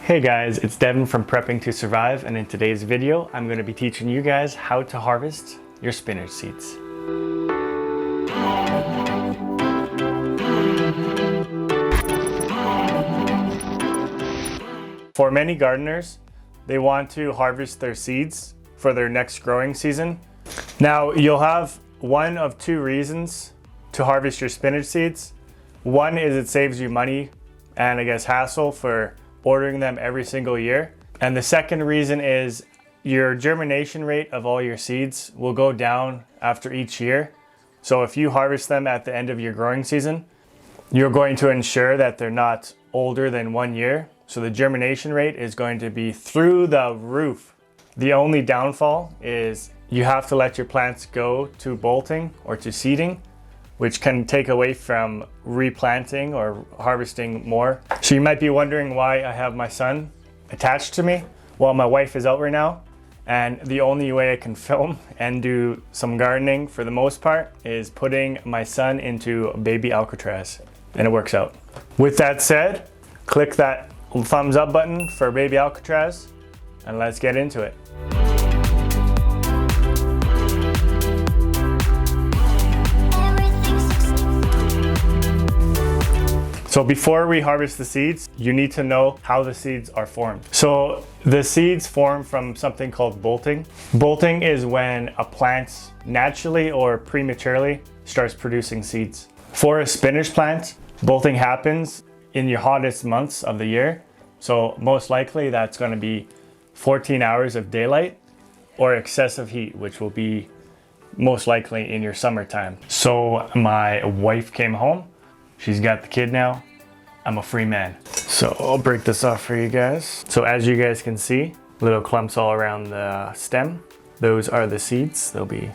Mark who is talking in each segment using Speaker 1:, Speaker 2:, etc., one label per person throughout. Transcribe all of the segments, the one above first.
Speaker 1: Hey guys, it's Devin from Prepping to Survive, and in today's video, I'm going to be teaching you guys how to harvest your spinach seeds. For many gardeners, they want to harvest their seeds for their next growing season. Now, you'll have one of two reasons to harvest your spinach seeds. One is it saves you money and hassle for ordering them every single year. And the second reason is your germination rate of all your seeds will go down after each year. So if you harvest them at the end of your growing season, you're going to ensure that they're not older than 1 year. So the germination rate is going to be through the roof. The only downfall is you have to let your plants go to bolting or to seeding, which can take away from replanting or harvesting more. So you might be wondering why I have my son attached to me while my wife is out right now. And the only way I can film and do some gardening for the most part is putting my son into baby Alcatraz, and it works out. With that said, click that thumbs up button for baby Alcatraz and let's get into it. So before we harvest the seeds, you need to know how the seeds are formed. So the seeds form from something called bolting. Bolting is when a plant naturally or prematurely starts producing seeds. For a spinach plant, bolting happens in your hottest months of the year. So most likely that's going to be 14 hours of daylight or excessive heat, which will be most likely in your summertime. So my wife came home. She's got the kid now. I'm a free man. So I'll break this off for you guys. So as you guys can see, little clumps all around the stem. Those are the seeds. There'll be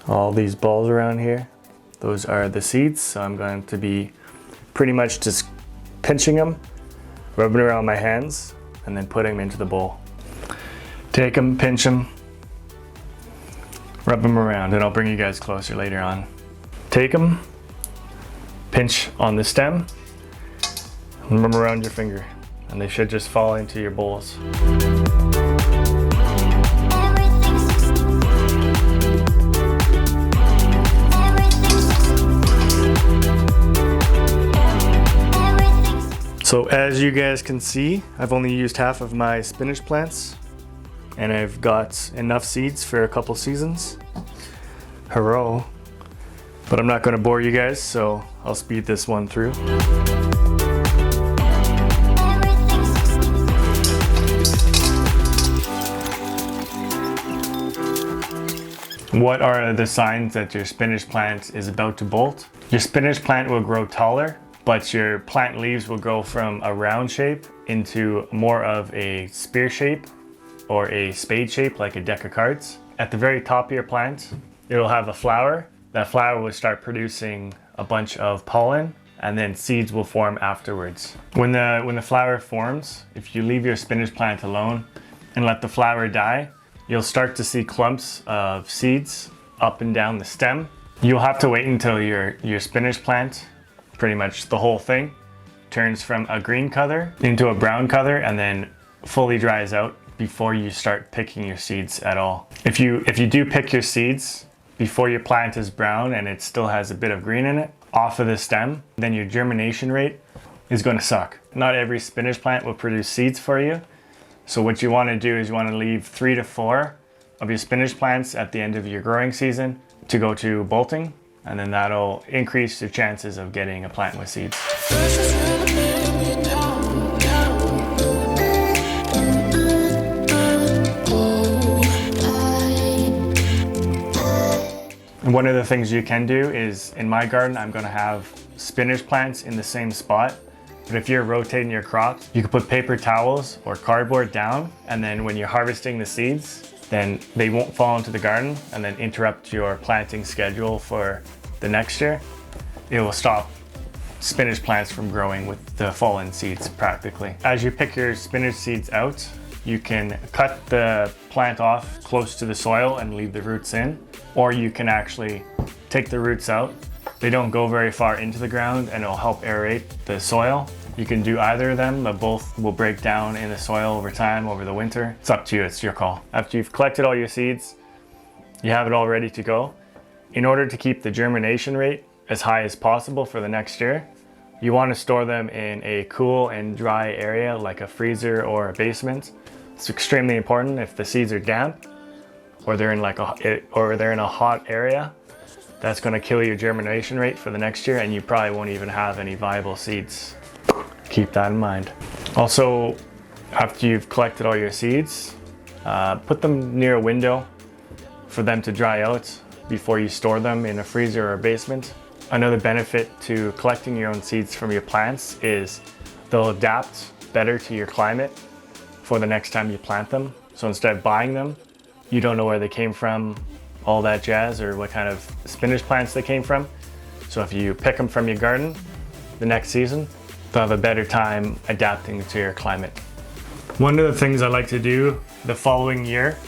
Speaker 1: all these balls around here. Those are the seeds. So I'm going to be pretty much just pinching them, rubbing around my hands, and then putting them into the bowl. Take them, pinch them, rub them around, and I'll bring you guys closer later on. Take them, pinch on the stem, and rub around your finger, and they should just fall into your bowls. So as you guys can see, I've only used half of my spinach plants, and I've got enough seeds for a couple seasons. Hurrah. But I'm not going to bore you guys, so I'll speed this one through. What are the signs that your spinach plant is about to bolt? Your spinach plant will grow taller, but your plant leaves will go from a round shape into more of a spear shape or a spade shape, like a deck of cards. At the very top of your plant, it'll have a flower. That flower will start producing a bunch of pollen, and then seeds will form afterwards. When the flower forms, if you leave your spinach plant alone and let the flower die, you'll start to see clumps of seeds up and down the stem. You'll have to wait until your spinach plant, pretty much the whole thing, turns from a green color into a brown color and then fully dries out before you start picking your seeds at all. If you do pick your seeds before your plant is brown and it still has a bit of green in it off of the stem, then your germination rate is going to suck. Not every spinach plant will produce seeds for you. So what you want to do is you want to leave 3 to 4 of your spinach plants at the end of your growing season to go to bolting, and then that'll increase your chances of getting a plant with seeds. One of the things you can do is, in my garden, I'm going to have spinach plants in the same spot. But if you're rotating your crops, you can put paper towels or cardboard down, and then when you're harvesting the seeds, then they won't fall into the garden and then interrupt your planting schedule for the next year. It will stop spinach plants from growing with the fallen seeds practically. As you pick your spinach seeds out, you can cut the plant off close to the soil and leave the roots in, or you can actually take the roots out. They don't go very far into the ground and it'll help aerate the soil. You can do either of them, but both will break down in the soil over time, over the winter. It's up to you, it's your call. After you've collected all your seeds, you have it all ready to go. In order to keep the germination rate as high as possible for the next year, you want to store them in a cool and dry area like a freezer or a basement. It's extremely important. If the seeds are damp or they're in a hot area, that's going to kill your germination rate for the next year, and you probably won't even have any viable seeds. Keep that in mind. Also, after you've collected all your seeds, put them near a window for them to dry out before you store them in a freezer or a basement. Another benefit to collecting your own seeds from your plants is they'll adapt better to your climate for the next time you plant them. So instead of buying them, you don't know where they came from, all that jazz, or what kind of spinach plants they came from. So if you pick them from your garden the next season, they'll have a better time adapting to your climate. One of the things I like to do the following year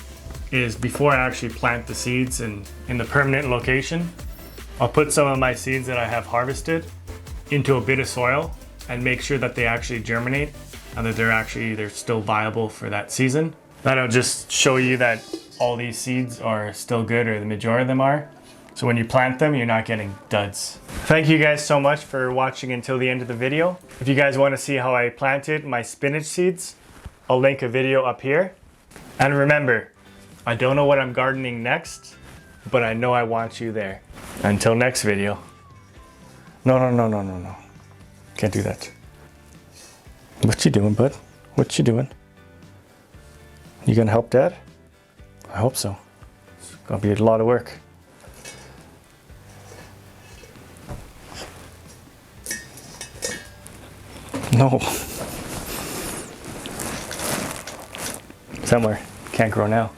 Speaker 1: is, before I actually plant the seeds in the permanent location, I'll put some of my seeds that I have harvested into a bit of soil and make sure that they actually germinate and that they're still viable for that season. That'll just show you that all these seeds are still good, or the majority of them are. So when you plant them, you're not getting duds. Thank you guys so much for watching until the end of the video. If you guys want to see how I planted my spinach seeds, I'll link a video up here. And remember, I don't know what I'm gardening next, but I know I want you there. Until next video. No. Can't do that. What you doing, bud? What you doing? You gonna help Dad? I hope so. It's gonna be a lot of work. No. Somewhere. Can't grow now.